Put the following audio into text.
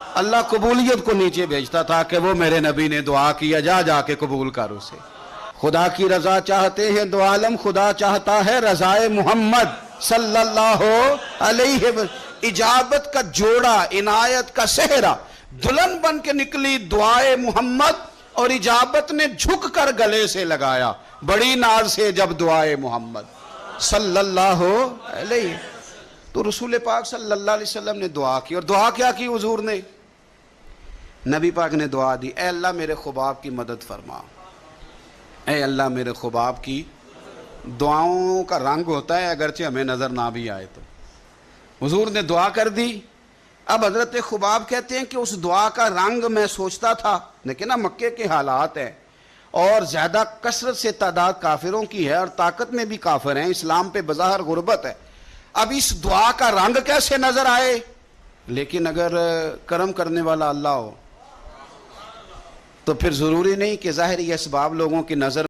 اللہ قبولیت کو نیچے بھیجتا تھا کہ وہ میرے نبی نے دعا کیا، جا جا کے قبول کر اسے۔ خدا کی رضا چاہتے ہیں دو عالم، خدا چاہتا ہے رضائے محمد صلی اللہ علیہ وسلم۔ اجابت کا جوڑا، عنایت کا صحرا، دلہن بن کے نکلی دعائے محمد، اور اجابت نے جھک کر گلے سے لگایا بڑی ناز سے جب دعائے محمد صلی اللہ علیہ۔ تو رسول پاک صلی اللہ علیہ وسلم نے دعا کی، اور دعا کیا کی حضور نے؟ نبی پاک نے دعا دی، اے اللہ میرے خباب کی مدد فرما، اے اللہ میرے خباب کی۔ دعاؤں کا رنگ ہوتا ہے اگرچہ ہمیں نظر نہ بھی آئے تو۔ حضور نے دعا کر دی۔ اب حضرت خباب کہتے ہیں کہ اس دعا کا رنگ میں سوچتا تھا، لیکن نا مکے کے حالات ہیں اور زیادہ کثرت سے تعداد کافروں کی ہے، اور طاقت میں بھی کافر ہیں، اسلام پہ بظاہر غربت ہے۔ اب اس دعا کا رنگ کیسے نظر آئے؟ لیکن اگر کرم کرنے والا اللہ ہو تو پھر ضروری نہیں کہ ظاہری اسباب لوگوں کی نظر